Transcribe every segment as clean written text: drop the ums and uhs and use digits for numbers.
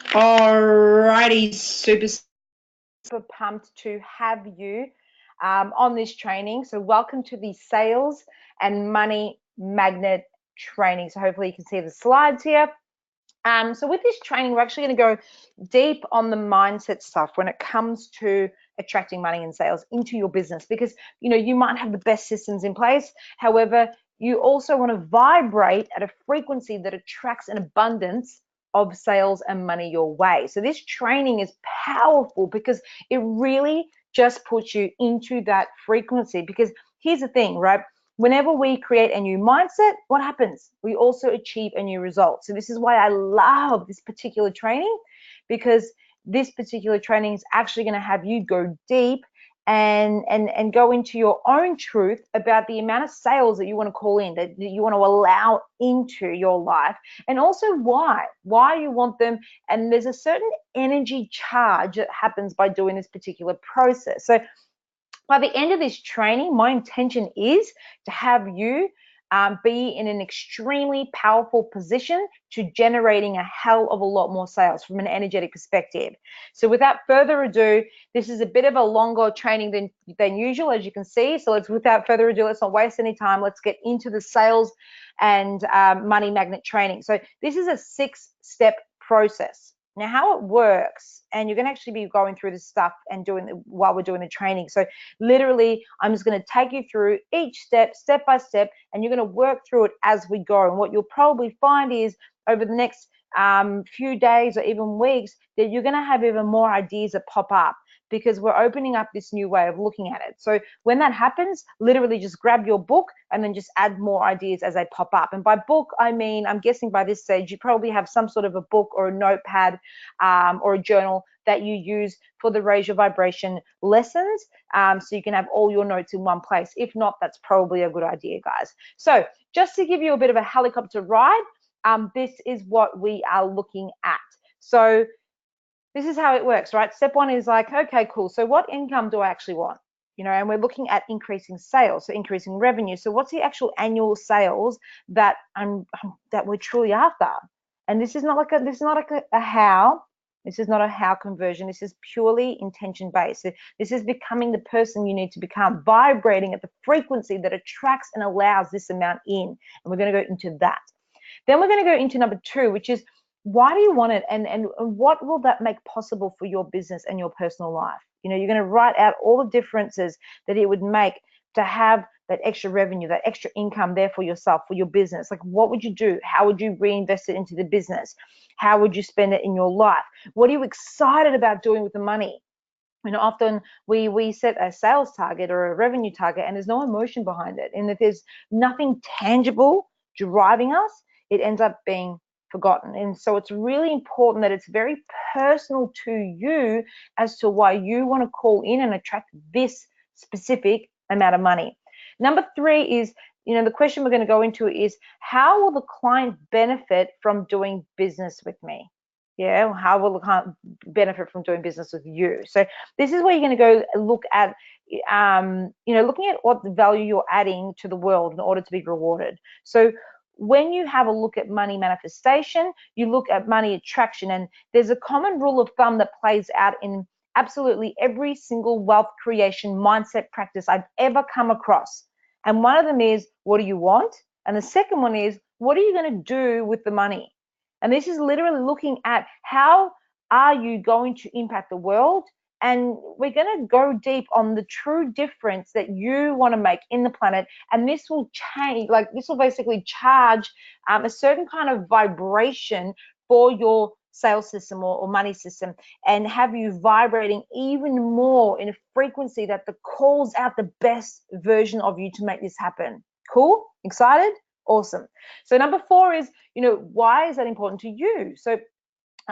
Alrighty, super pumped to have you on this training. So welcome to the Sales and Money Magnet training. So hopefully you can see the slides here. So with this training, we're actually going to go deep on the mindset stuff when it comes to attracting money and sales into your business, because you might have the best systems in place. However, you also want to vibrate at a frequency that attracts an abundance of sales and money your way. So this training is powerful because it really just puts you into that frequency. Because here's the thing, right? Whenever we create a new mindset, what happens? We also achieve a new result. So this is why I love this particular training, because this particular training is actually going to have you go deep and go into your own truth about the amount of sales that you want to call in, that you want to allow into your life, and also why you want them. And there's a certain energy charge that happens by doing this particular process. So by the end of this training, my intention is to have you be in an extremely powerful position to generating a hell of a lot more sales from an energetic perspective. So without further ado, this is a bit of a longer training than usual, as you can see. So without further ado, let's not waste any time. Let's get into the sales and money magnet training. So this is a 6-step process. Now, how it works, and you're going to actually be going through this stuff and while we're doing the training. So literally, I'm just going to take you through each step by step, and you're going to work through it as we go. And what you'll probably find is over the next few days or even weeks, that you're going to have even more ideas that pop up, because we're opening up this new way of looking at it. So when that happens, literally just grab your book and then just add more ideas as they pop up. And by book, I mean, I'm guessing by this stage, you probably have some sort of a book or a notepad or a journal that you use for the Raise Your Vibration lessons, so you can have all your notes in one place. If not, that's probably a good idea, guys. So just to give you a bit of a helicopter ride, this is what we are looking at. So this is how it works, right? Step one is like, okay, cool. So what income do I actually want? And we're looking at increasing sales, so increasing revenue. So what's the actual annual sales that that we're truly after? And this is not like a how. This is not a how conversion. This is purely intention based. So this is becoming the person you need to become, vibrating at the frequency that attracts and allows this amount in. And we're going to go into that. Then we're going to go into number 2, which is, why do you want it, and what will that make possible for your business and your personal life? You're going to write out all the differences that it would make to have that extra revenue, that extra income there for yourself, for your business. Like, what would you do? How would you reinvest it into the business? How would you spend it in your life? What are you excited about doing with the money? Often we set a sales target or a revenue target, and there's no emotion behind it. And if there's nothing tangible driving us, it ends up being forgotten. And so it's really important that it's very personal to you as to why you want to call in and attract this specific amount of money. Number 3 is, the question we're going to go into is, how will the client benefit from doing business with me? Yeah, how will the client benefit from doing business with you? So this is where you're going to go look at, looking at what the value you're adding to the world in order to be rewarded. So when you have a look at money manifestation, you look at money attraction, and there's a common rule of thumb that plays out in absolutely every single wealth creation mindset practice I've ever come across. And one of them is, what do you want? And the second one is, what are you going to do with the money? And this is literally looking at, how are you going to impact the world? And we're going to go deep on the true difference that you want to make in the planet. And this will change, this will basically charge a certain kind of vibration for your sales system or money system, and have you vibrating even more in a frequency that calls out the best version of you to make this happen. Cool? Excited? Awesome. So number 4 is, why is that important to you? So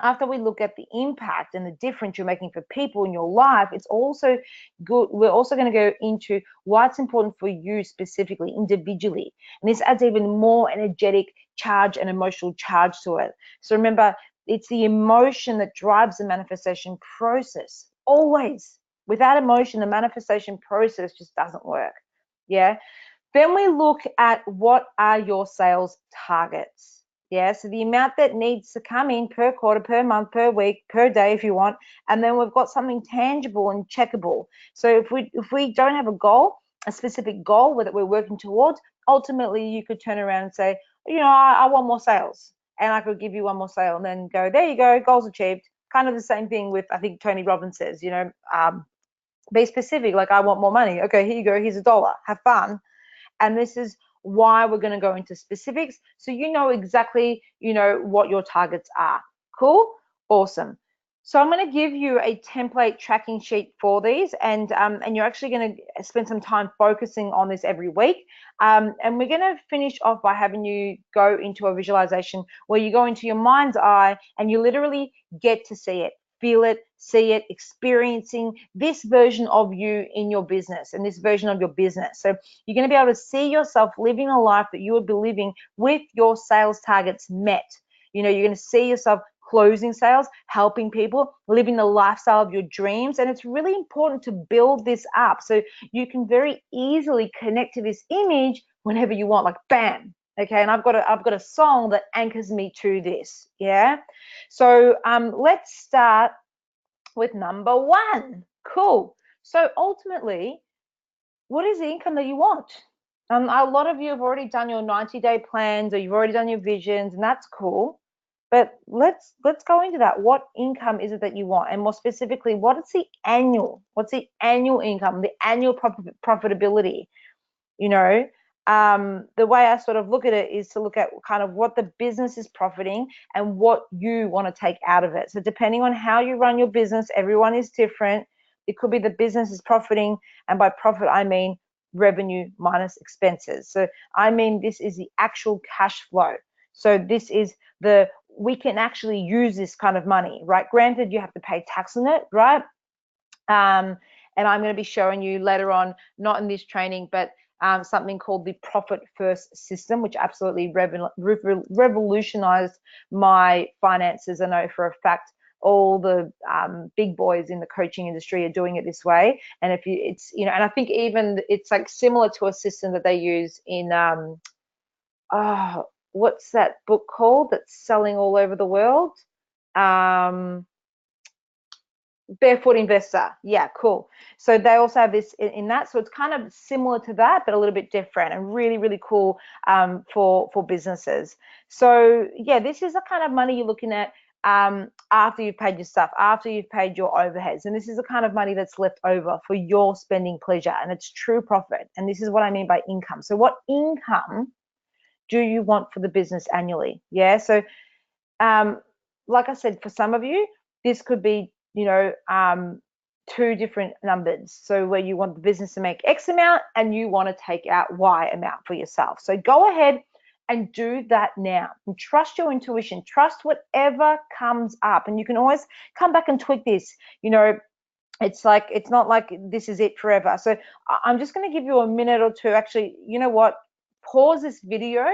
after we look at the impact and the difference you're making for people in your life, it's also good. We're also going to go into why it's important for you specifically, individually. And this adds even more energetic charge and emotional charge to it. So remember, it's the emotion that drives the manifestation process. Always. Without emotion, the manifestation process just doesn't work. Yeah. Then we look at, what are your sales targets? Yeah, so the amount that needs to come in per quarter, per month, per week, per day if you want, and then we've got something tangible and checkable. So if we don't have a goal, a specific goal that we're working towards, ultimately you could turn around and say, you know, I want more sales, and I could give you one more sale, and then go, there you go, goals achieved. Kind of the same thing with, I think Tony Robbins says, you know, be specific, like I want more money. Okay, here you go, here's $1, have fun. And this is why we're going to go into specifics, so you know exactly, you know, what your targets are. Cool? Awesome. So I'm going to give you a template tracking sheet for these, and you're actually going to spend some time focusing on this every week. And we're going to finish off by having you go into a visualization where you go into your mind's eye and you literally get to see it, feel it, see it, experiencing this version of you in your business and this version of your business. So you're going to be able to see yourself living a life that you would be living with your sales targets met. You know, you're going to see yourself closing sales, helping people, living the lifestyle of your dreams. And it's really important to build this up so you can very easily connect to this image whenever you want, like bam. Okay, and I've got a song that anchors me to this. Yeah. So let's start with number 1. Cool. So ultimately, what is the income that you want? A lot of you have already done your 90-day plans, or you've already done your visions, and that's cool. But let's go into that. What income is it that you want? And more specifically, what's the annual income, the annual profitability? You know, the way I sort of look at it is to look at kind of what the business is profiting and what you want to take out of it. So depending on how you run your business, everyone is different. It could be the business is profiting, and by profit I mean revenue minus expenses. So I mean this is the actual cash flow. So this is we can actually use this kind of money, right? Granted, you have to pay tax on it, right? And I'm going to be showing you later on, not in this training, but something called the Profit First system, which absolutely revolutionized my finances. I know for a fact all the big boys in the coaching industry are doing it this way. And it's, you know, and I think even it's like similar to a system that they use in, what's that book called that's selling all over the world? Barefoot Investor. Yeah, cool. So they also have this in that. So it's kind of similar to that, but a little bit different, and really, really cool for businesses. So yeah, this is the kind of money you're looking at after you've paid your stuff, after you've paid your overheads. And this is the kind of money that's left over for your spending pleasure, and it's true profit. And this is what I mean by income. So what income do you want for the business annually? Yeah. So like I said, for some of you, this could be, you know, 2 different numbers. So where you want the business to make X amount and you want to take out Y amount for yourself. So go ahead and do that now, and trust your intuition, trust whatever comes up. And you can always come back and tweak this. You know, it's not like this is it forever. So I'm just going to give you a minute or two. Actually, you know what? Pause this video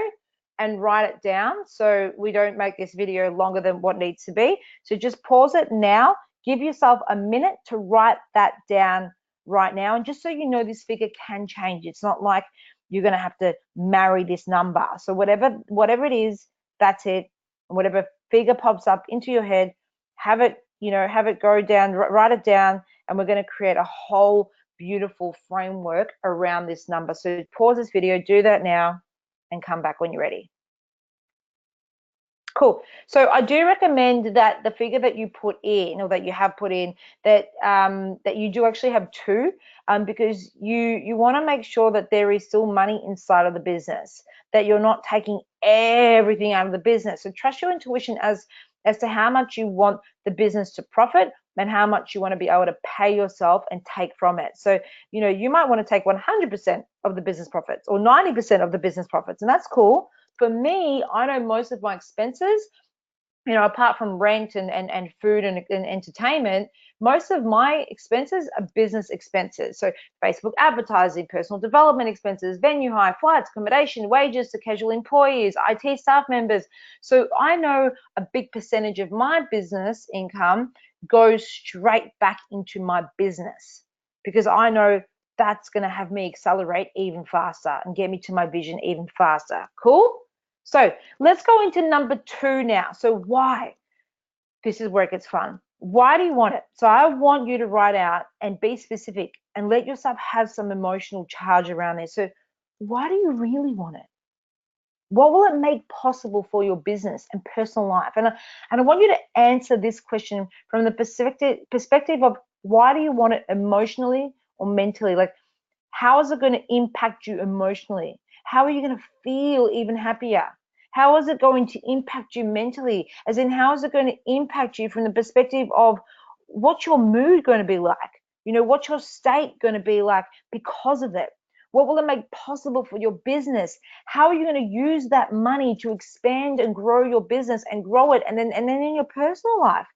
and write it down so we don't make this video longer than what needs to be. So just pause it now. Give yourself a minute to write that down right now. And just so you know, this figure can change. It's not like you're going to have to marry this number. So whatever it is, that's it. And whatever figure pops up into your head, have it go down, write it down, and we're going to create a whole beautiful framework around this number. So pause this video, do that now, and come back when you're ready. Cool. So I do recommend that the figure that you put in, or that you have put in, that that you do actually have 2, because you want to make sure that there is still money inside of the business, that you're not taking everything out of the business. So trust your intuition as to how much you want the business to profit and how much you want to be able to pay yourself and take from it. So, you know, you might want to take 100% of the business profits or 90% of the business profits, and that's cool. For me, I know most of my expenses, you know, apart from rent and food and entertainment, most of my expenses are business expenses. So Facebook advertising, personal development expenses, venue hire, flights, accommodation, wages to casual employees, IT staff members. So I know a big percentage of my business income goes straight back into my business, because I know that's going to have me accelerate even faster and get me to my vision even faster. Cool? So let's go into number 2 now. So why? This is where it gets fun. Why do you want it? So I want you to write out and be specific and let yourself have some emotional charge around this. So why do you really want it? What will it make possible for your business and personal life? And I want you to answer this question from the perspective of why do you want it emotionally or mentally? Like, how is it going to impact you emotionally? How are you going to feel even happier? How is it going to impact you mentally? As in, how is it going to impact you from the perspective of what's your mood going to be like? You know, what's your state going to be like because of it? What will it make possible for your business? How are you going to use that money to expand and grow your business and grow it? And then in your personal life,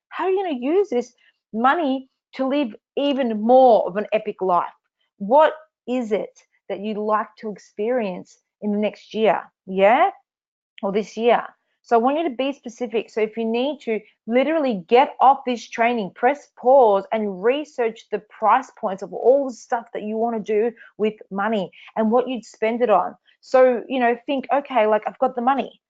how are you going to use this money to live even more of an epic life? What is it that you'd like to experience in the next year? Yeah? Or this year. So I want you to be specific. So if you need to literally get off this training, press pause and research the price points of all the stuff that you want to do with money and what you'd spend it on. So, you know, think, okay, like I've got the money.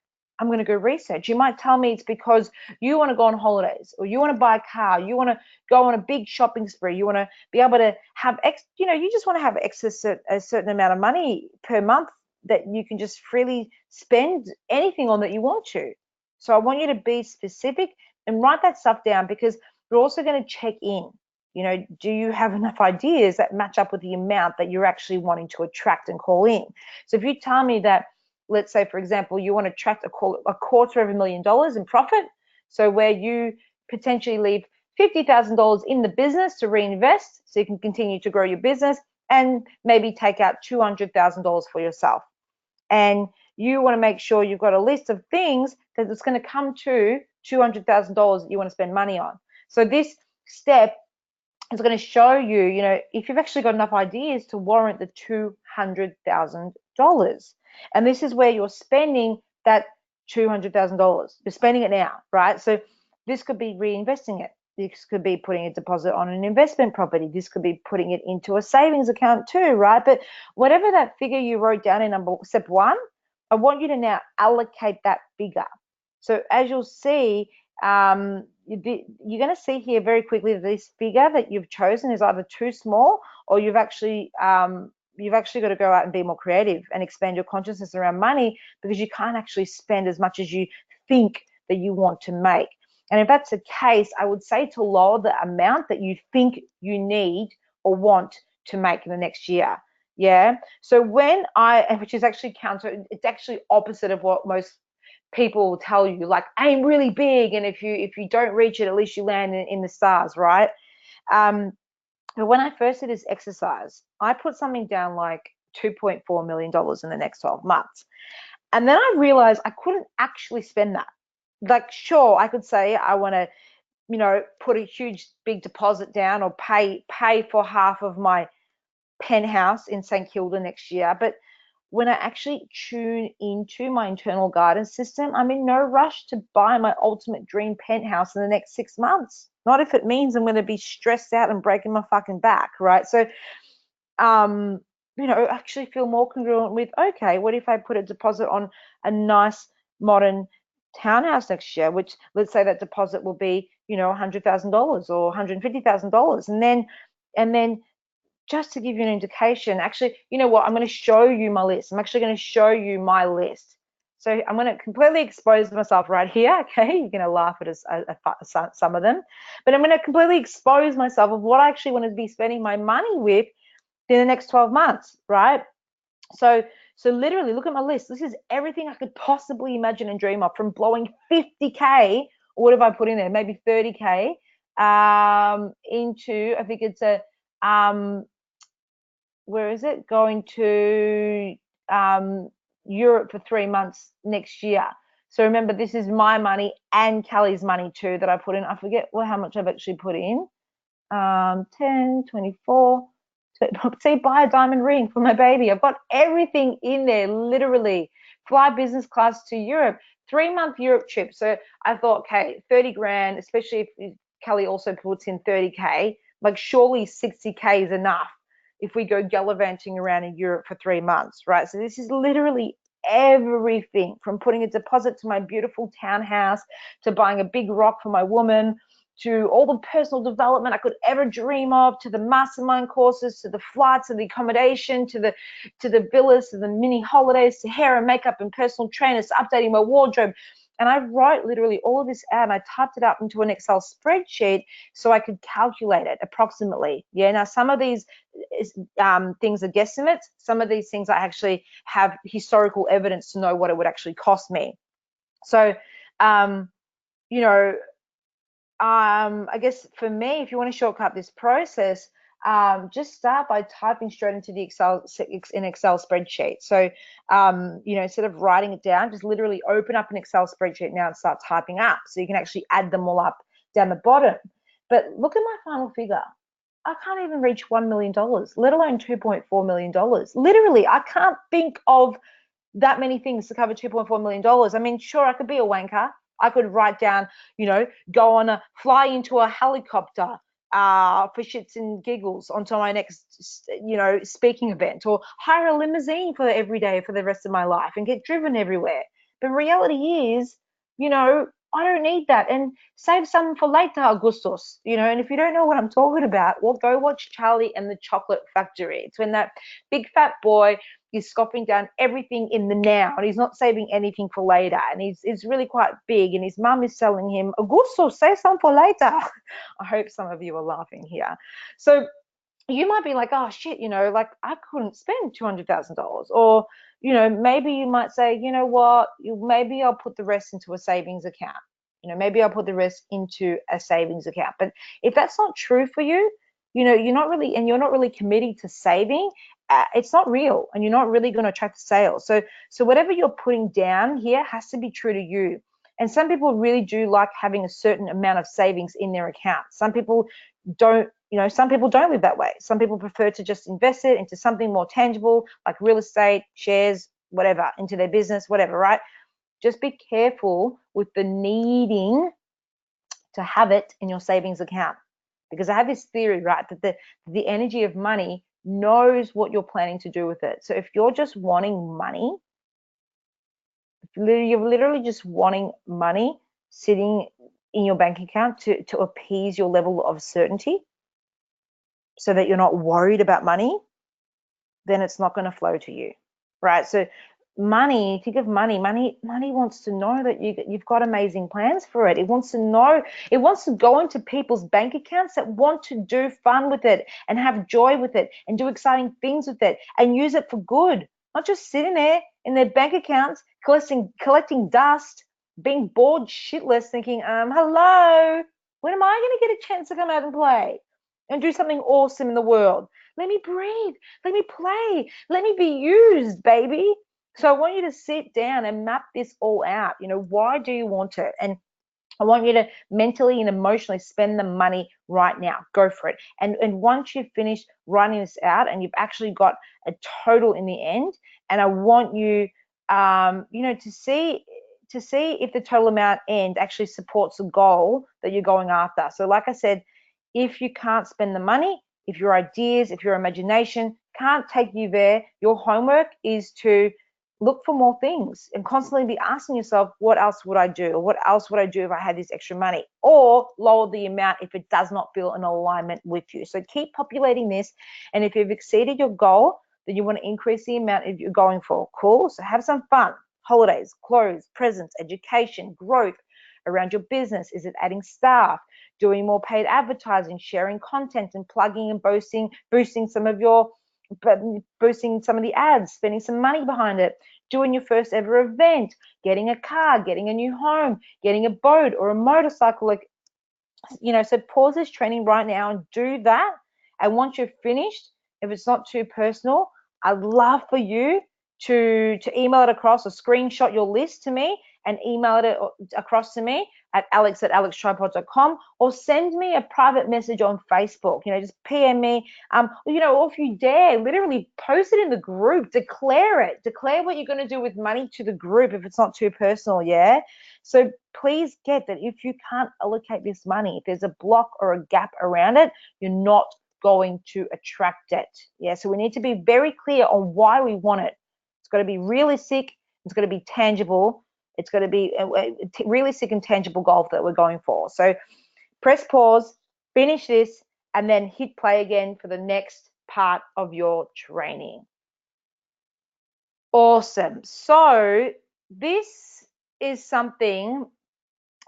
I'm going to go research. You might tell me it's because you want to go on holidays or you want to buy a car, you want to go on a big shopping spree, you want to be able to have, you just want to have excess a certain amount of money per month that you can just freely spend anything on that you want to. So I want you to be specific and write that stuff down, because we're also going to check in. You know, do you have enough ideas that match up with the amount that you're actually wanting to attract and call in? So if you tell me that, let's say, for example, you want to attract $250,000 in profit, so where you potentially leave $50,000 in the business to reinvest so you can continue to grow your business and maybe take out $200,000 for yourself. And you want to make sure you've got a list of things that it's going to come to $200,000 that you want to spend money on. So this step is going to show you, you know, if you've actually got enough ideas to warrant the $200,000. And this is where you're spending that $200,000. You're spending it now, right? So this could be reinvesting it. This could be putting a deposit on an investment property. This could be putting it into a savings account too, right? But whatever that figure you wrote down in step 1, I want you to now allocate that figure. So as you'll see, you're going to see here very quickly that this figure that you've chosen is either too small, or you've actually got to go out and be more creative and expand your consciousness around money, because you can't actually spend as much as you think that you want to make. And if that's the case, I would say to lower the amount that you think you need or want to make in the next year. Yeah. So which is actually it's actually opposite of what most people will tell you, like aim really big, and if you don't reach it, at least you land in the stars, right? But when I first did this exercise, I put something down like $2.4 million in the next 12 months. And then I realized I couldn't actually spend that. Like, sure, I could say I want to, you know, put a huge big deposit down or pay for half of my penthouse in St. Kilda next year. But when I actually tune into my internal guidance system, I'm in no rush to buy my ultimate dream penthouse in the next 6 months. Not if it means I'm going to be stressed out and breaking my fucking back, right? So, you know, actually feel more congruent with, okay, what if I put a deposit on a nice modern townhouse next year, which let's say that deposit will be, you know, $100,000 or $150,000. And then just to give you an indication, actually, you know what, I'm going to show you my list. I'm actually going to show you my list. So I'm going to completely expose myself right here, okay? You're going to laugh at some of them. But I'm going to completely expose myself of what I actually want to be spending my money with in the next 12 months, right? So literally look at my list. This is everything I could possibly imagine and dream of, from blowing 50K, or what have I put in there? Maybe 30K into, I think it's a, where is it? Going to Europe for 3 months next year. So remember, this is my money and Kelly's money too that I put in. I forget how much I've actually put in. 10, 24. Say, buy a diamond ring for my baby. I've got everything in there, literally. Fly business class to Europe, 3-month Europe trip. So I thought, okay, 30 grand, especially if Kelly also puts in 30K, like surely 60K is enough if we go gallivanting around in Europe for 3 months, right? So this is literally everything from putting a deposit to my beautiful townhouse, to buying a big rock for my woman, to all the personal development I could ever dream of, to the mastermind courses, to the flights and the accommodation, to the villas, to the mini holidays, to hair and makeup and personal trainers, to updating my wardrobe. And I wrote literally all of this out, and I typed it up into an Excel spreadsheet so I could calculate it approximately. Yeah. Now, some of these things are guesstimates. Some of these things I actually have historical evidence to know what it would actually cost me. So, you know, I guess for me, if you want to shortcut this process, just start by typing straight into the Excel spreadsheet. So, you know, instead of writing it down, just literally open up an Excel spreadsheet now and start typing up, so you can actually add them all up down the bottom. But look at my final figure. I can't even reach $1 million, let alone $2.4 million. Literally, I can't think of that many things to cover $2.4 million. I mean, sure, I could be a wanker. I could write down, you know, fly into a helicopter for shits and giggles onto my next, you know, speaking event, or hire a limousine for every day for the rest of my life and get driven everywhere. But reality is, you know, I don't need that, and save some for later, Augustus, you know. And if you don't know what I'm talking about, well, go watch Charlie and the Chocolate Factory. It's when that big fat boy is scoffing down everything in the now, and he's not saving anything for later, and he's really quite big, and his mum is telling him, Augusto, save some for later. I hope some of you are laughing here. So you might be like, oh shit, you know, like I couldn't spend $200,000. Or, you know, maybe you might say, you know what, maybe I'll put the rest into a savings account. You know, maybe I'll put the rest into a savings account. But if that's not true for you, you know, you're not really committing to saving, it's not real, and you're not really going to attract sales. So whatever you're putting down here has to be true to you. And some people really do like having a certain amount of savings in their account. Some people don't, you know, some people don't live that way. Some people prefer to just invest it into something more tangible, like real estate, shares, whatever, into their business, whatever, right? Just be careful with the needing to have it in your savings account, because I have this theory, right, that the energy of money knows what you're planning to do with it. So if you're just wanting money, you're literally just wanting money sitting in your bank account to appease your level of certainty, so that you're not worried about money, then it's not going to flow to you, right? So money, think of money wants to know that you've got amazing plans for it. It wants to know, it wants to go into people's bank accounts that want to do fun with it and have joy with it and do exciting things with it and use it for good, not just sitting there in their bank accounts collecting dust, being bored shitless, thinking, hello, when am I going to get a chance to come out and play and do something awesome in the world? Let me breathe, let me play, let me be used, baby. So I want you to sit down and map this all out. You know, why do you want it? And I want you to mentally and emotionally spend the money right now. Go for it. And once you've finished writing this out and you've actually got a total in the end, and I want you, you know, to see if the total amount end actually supports the goal that you're going after. So like I said, if you can't spend the money, if your ideas, if your imagination can't take you there, your homework is to look for more things and constantly be asking yourself, what else would I do? Or what else would I do if I had this extra money? Or lower the amount if it does not feel in alignment with you. So keep populating this. And if you've exceeded your goal, then you want to increase the amount you're going for. Cool. So have some fun. Holidays, clothes, presents, education, growth around your business. Is it adding staff, doing more paid advertising, sharing content and plugging and boosting some of the ads, spending some money behind it, doing your first ever event, getting a car, getting a new home, getting a boat or a motorcycle, like, you know. So pause this training right now and do that. And once you're finished, if it's not too personal, I'd love for you to email it across or screenshot your list to me and email it across to me at alex@alextripod.com, or send me a private message on Facebook. You know, just PM me, you know, or if you dare, literally post it in the group, declare what you're going to do with money to the group if it's not too personal. Yeah. So please get that if you can't allocate this money, if there's a block or a gap around it, you're not going to attract it. Yeah. So we need to be very clear on why we want it. It's got to be realistic It's going to be tangible. It's going to be a realistic and tangible goal that we're going for. So press pause, finish this, and then hit play again for the next part of your training. Awesome. So this is something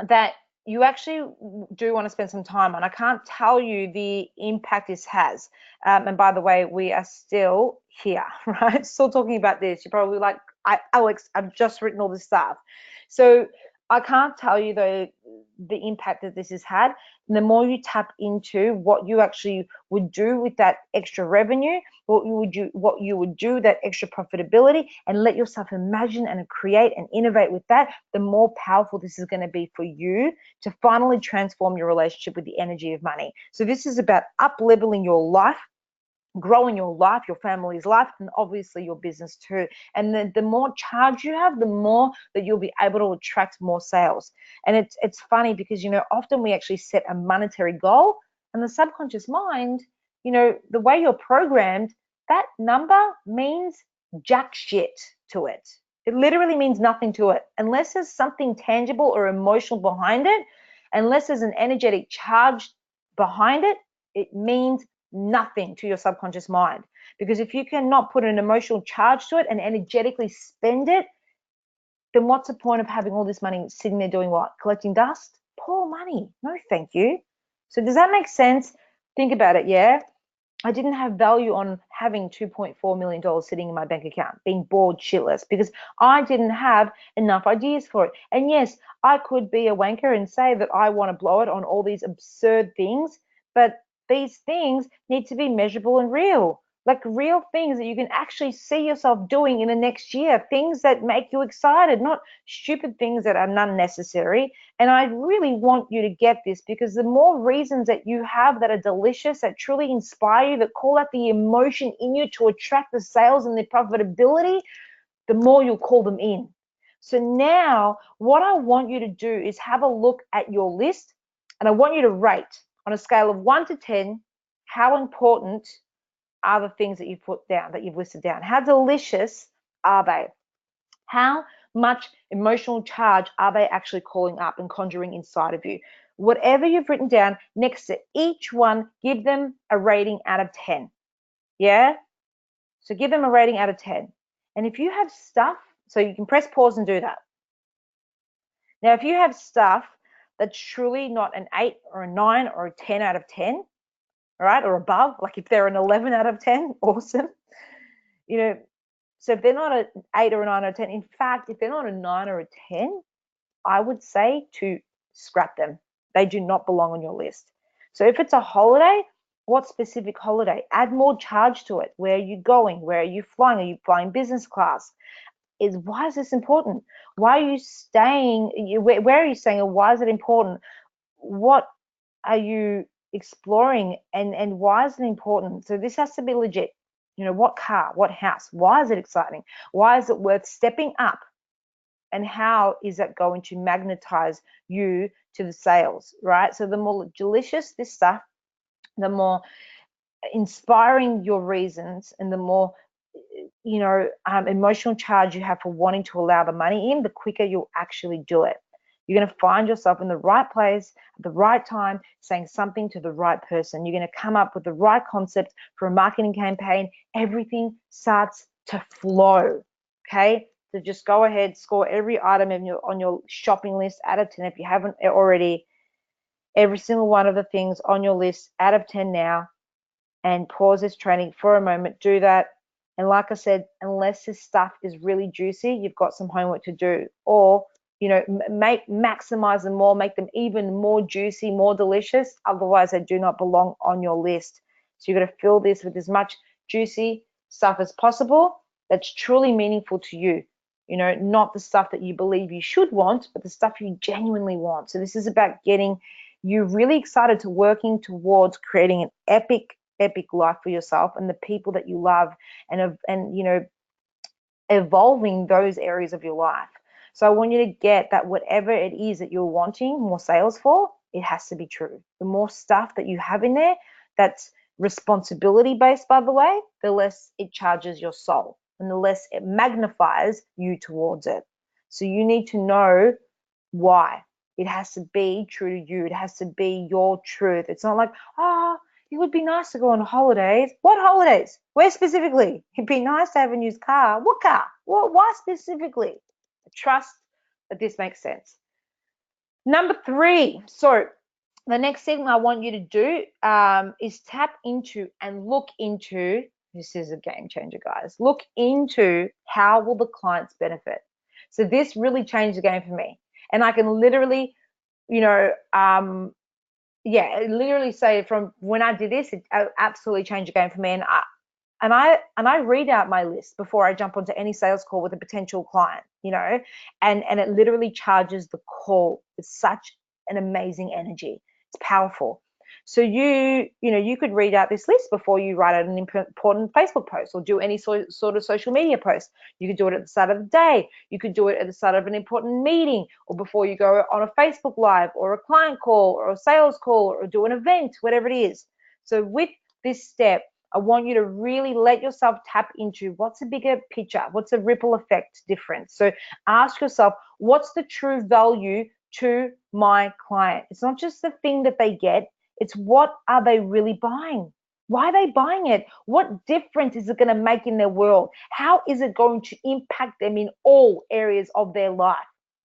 that you actually do want to spend some time on. I can't tell you the impact this has. And by the way, we are still here, right? Still talking about this. You're probably like, Alex, I've just written all this stuff. So I can't tell you the impact that this has had. And the more you tap into what you actually would do with that extra revenue, what you would do that extra profitability, and let yourself imagine and create and innovate with that, the more powerful this is going to be for you to finally transform your relationship with the energy of money. So this is about up-leveling your life, growing your life, your family's life, and obviously your business too. And the more charge you have, the more that you'll be able to attract more sales. And it's funny because, you know, often we actually set a monetary goal, and the subconscious mind, you know, the way you're programmed, that number means jack shit to it. It literally means nothing to it. Unless there's something tangible or emotional behind it, unless there's an energetic charge behind it, it means nothing to your subconscious mind. Because if you cannot put an emotional charge to it and energetically spend it, then what's the point of having all this money sitting there doing what? Collecting dust? Poor money. No, thank you. So does that make sense? Think about it, yeah? I didn't have value on having $2.4 million sitting in my bank account, being bored shitless, because I didn't have enough ideas for it. And yes, I could be a wanker and say that I want to blow it on all these absurd things, but these things need to be measurable and real, like real things that you can actually see yourself doing in the next year, things that make you excited, not stupid things that are unnecessary. And I really want you to get this, because the more reasons that you have that are delicious, that truly inspire you, that call out the emotion in you to attract the sales and the profitability, the more you'll call them in. So now what I want you to do is have a look at your list, and I want you to rate on a scale of 1 to 10, how important are the things that you've put down, that you've listed down? How delicious are they? How much emotional charge are they actually calling up and conjuring inside of you? Whatever you've written down, next to each one, give them a rating out of 10. Yeah? So give them a rating out of 10. And if you have stuff, so you can press pause and do that. Now, if you have stuff that's truly not an 8 or a 9 or a 10 out of 10, all right, or above, like if they're an 11 out of 10, awesome. You know, so if they're not an 8 or a 9 or a 10, in fact, if they're not a 9 or a 10, I would say to scrap them. They do not belong on your list. So if it's a holiday, what specific holiday? Add more charge to it. Where are you going? Where are you flying? Are you flying business class? Why is this important? Why are you staying? Where are you staying, and why is it important? What are you exploring, and why is it important? So this has to be legit. You know, what car, what house, why is it exciting? Why is it worth stepping up? And how is that going to magnetize you to the sales, right? So the more delicious this stuff, the more inspiring your reasons, and the more, you know, emotional charge you have for wanting to allow the money in, the quicker you'll actually do it. You're going to find yourself in the right place at the right time, saying something to the right person. You're going to come up with the right concept for a marketing campaign. Everything starts to flow, okay? So just go ahead, score every item on your shopping list out of 10 if you haven't already. Every single one of the things on your list out of 10 now, and pause this training for a moment. Do that. And like I said, unless this stuff is really juicy, you've got some homework to do. Or, you know, maximize them more, make them even more juicy, more delicious. Otherwise, they do not belong on your list. So you've got to fill this with as much juicy stuff as possible that's truly meaningful to you. You know, not the stuff that you believe you should want, but the stuff you genuinely want. So this is about getting you really excited to working towards creating an epic life for yourself and the people that you love, and you know, evolving those areas of your life. So I want you to get that whatever it is that you're wanting more sales for, it has to be true. The more stuff that you have in there that's responsibility based, by the way, the less it charges your soul. and the less it magnifies you towards it. So you need to know why. It has to be true to you. It has to be your truth. It's not like, oh, it would be nice to go on holidays. What holidays? Where specifically? It'd be nice to have a used car. What car? Why specifically? Trust that this makes sense. Number 3. So the next thing I want you to do is tap into and look into, this is a game changer, guys. Look into how will the clients benefit. So this really changed the game for me. And I can literally, literally say from when I did this, it absolutely changed the game for me. And I read out my list before I jump onto any sales call with a potential client, and it literally charges the call with such an amazing energy. It's powerful. So you could read out this list before you write out an important Facebook post or do any sort of social media post. You could do it at the start of the day. You could do it at the start of an important meeting or before you go on a Facebook Live or a client call or a sales call or do an event, whatever it is. So with this step, I want you to really let yourself tap into what's a bigger picture, what's a ripple effect difference. So ask yourself, what's the true value to my client? It's not just the thing that they get, it's what are they really buying? Why are they buying it? What difference is it going to make in their world? How is it going to impact them in all areas of their life?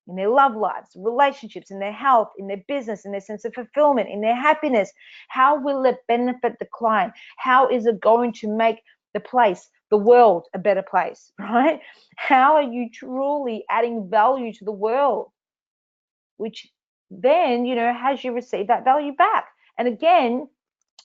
In their love lives, relationships, in their health, in their business, in their sense of fulfillment, in their happiness. How will it benefit the client? How is it going to make the place, the world, a better place, right? How are you truly adding value to the world? Which then, has you receive that value back? And again,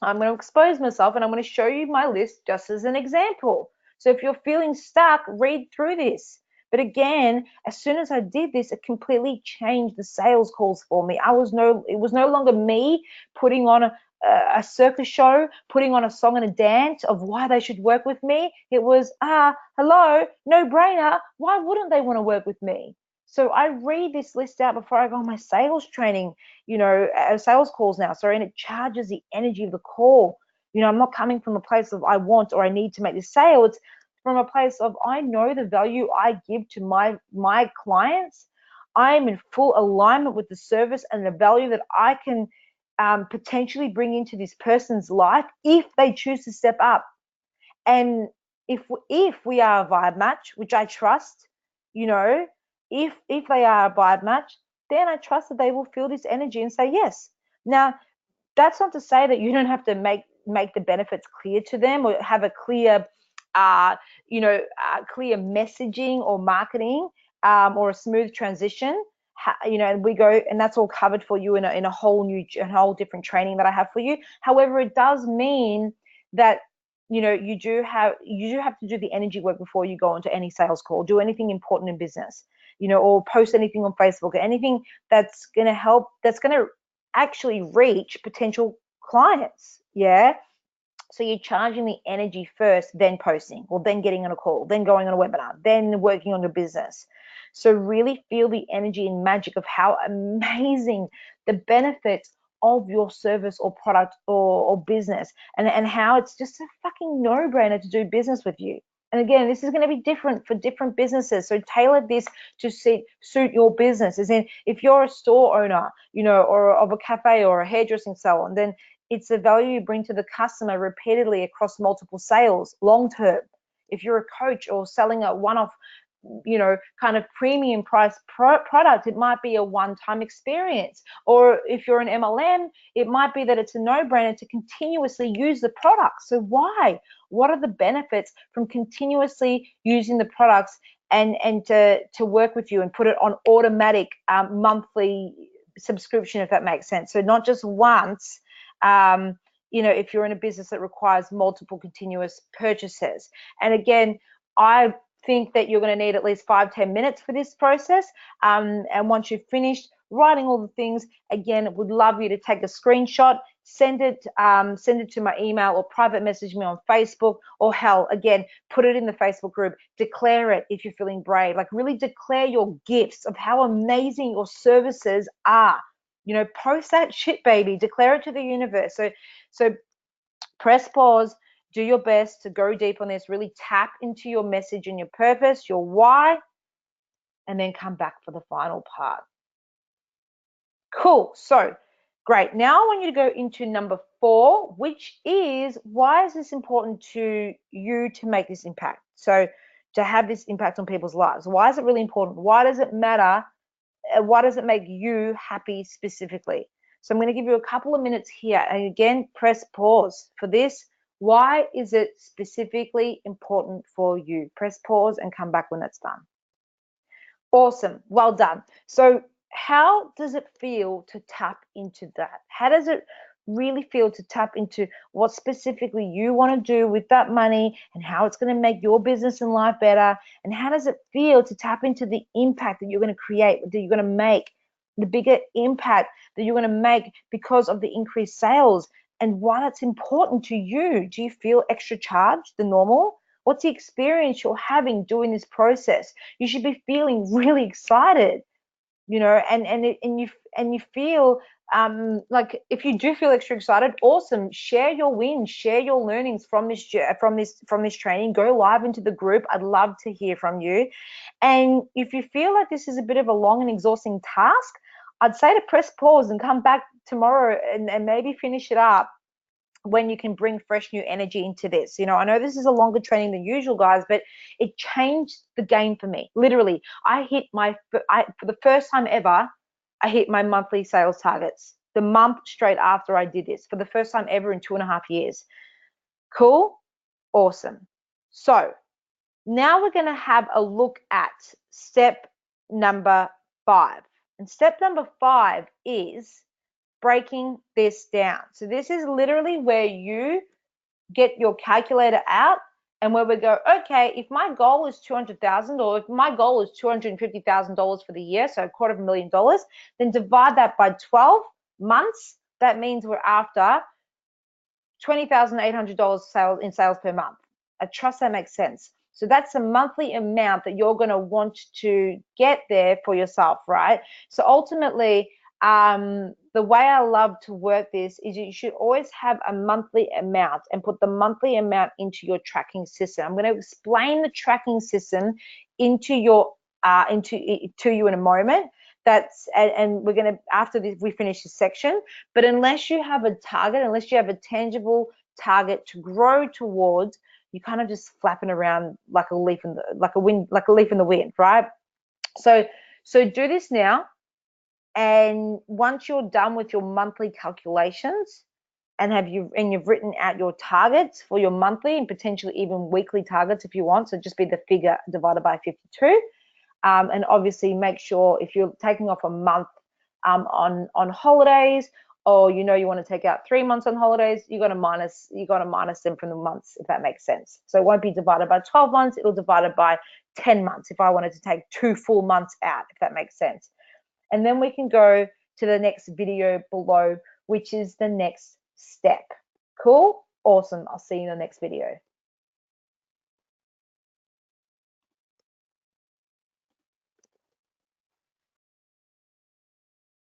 I'm going to expose myself and I'm going to show you my list just as an example. So if you're feeling stuck, read through this. But again, as soon as I did this, it completely changed the sales calls for me. It was no longer me putting on a circus show, putting on a song and a dance of why they should work with me. It was, hello, no brainer. Why wouldn't they want to work with me? So I read this list out before I go on my sales training, sales calls now. Sorry, and it charges the energy of the call. I'm not coming from a place of I want or I need to make this sale. It's from a place of I know the value I give to my clients. I'm in full alignment with the service and the value that I can potentially bring into this person's life if they choose to step up. And if we are a vibe match, which I trust, if they are a vibe match, then I trust that they will feel this energy and say yes. Now, that's not to say that you don't have to make the benefits clear to them or have a clear clear messaging or marketing or a smooth transition. And we go, and that's all covered for you in a whole different training that I have for you. However, it does mean that you do have to do the energy work before you go into any sales call, do anything important in business, or post anything on Facebook or anything that's going to help, that's going to actually reach potential clients. Yeah. So you're charging the energy first, then posting, or then getting on a call, then going on a webinar, then working on your business. So really feel the energy and magic of how amazing the benefits of your service or product or business, and how it's just a fucking no-brainer to do business with you. And again, this is going to be different for different businesses. So tailor this to suit your business. As in, if you're a store owner, or of a cafe or a hairdressing salon, then it's the value you bring to the customer repeatedly across multiple sales, long term. If you're a coach or selling a one-off, kind of premium price product, it might be a one-time experience. Or if you're an MLM, it might be that it's a no-brainer to continuously use the product. So why? What are the benefits from continuously using the products and to work with you and put it on automatic monthly subscription, if that makes sense? So not just once, if you're in a business that requires multiple continuous purchases. And again, I think that you're going to need at least 5-10 minutes for this process. And once you've finished writing all the things, again, would love you to take a screenshot, send it to my email or private message me on Facebook, or hell, again, put it in the Facebook group, declare it if you're feeling brave, like really declare your gifts of how amazing your services are. Post that shit, baby, declare it to the universe. So press pause, do your best to go deep on this, really tap into your message and your purpose, your why, and then come back for the final part. Cool. So great. Now I want you to go into number 4, which is, why is this important to you to make this impact? So to have this impact on people's lives. Why is it really important? Why does it matter? Why does it make you happy specifically? So I'm going to give you a couple of minutes here. And again, press pause for this. Why is it specifically important for you? Press pause and come back when that's done. Awesome. Well done. So how does it feel to tap into that? How does it really feel to tap into what specifically you want to do with that money and how it's going to make your business and life better? And how does it feel to tap into the impact that you're going to create, that you're going to make, the bigger impact that you're going to make because of the increased sales, and why that's important to you? Do you feel extra charged than normal? What's the experience you're having doing this process? You should be feeling really excited, you know, and you feel like, if you do feel extra excited, awesome. Share your wins, share your learnings from this training. Go live into the group. I'd love to hear from you. And if you feel like this is a bit of a long and exhausting task, I'd say to press pause and come back tomorrow and maybe finish it up when you can bring fresh new energy into this. You know, I know this is a longer training than usual, guys, but it changed the game for me. Literally, for the first time ever, I hit my monthly sales targets the month straight after I did this, for the first time ever in 2.5 years. Cool? Awesome. So now we're going to have a look at step number 5. And step number 5 is breaking this down. So this is literally where you get your calculator out and where we go, okay, if my goal is 200,000, or if my goal is $250,000 for the year, so $250,000, then divide that by 12 months. That means we're after $20,800 in sales per month. I trust that makes sense. So that's a monthly amount that you're going to want to get there for yourself, right? So ultimately, the way I love to work this is you should always have a monthly amount and put the monthly amount into your tracking system. I'm going to explain the tracking system into you in a moment. And we're going to, after this, we finish this section. But unless you have a target, unless you have a tangible target to grow towards, you're kind of just flapping around like a leaf in the wind, right? So do this now. And once you're done with your monthly calculations and you've written out your targets for your monthly and potentially even weekly targets if you want, so just be the figure divided by 52. And obviously make sure, if you're taking off a month on holidays, or you want to take out 3 months on holidays, you got to minus them from the months, if that makes sense. So it won't be divided by 12 months, it'll divide it by 10 months if I wanted to take 2 full months out, if that makes sense. And then we can go to the next video below, which is the next step. Cool? Awesome. I'll see you in the next video.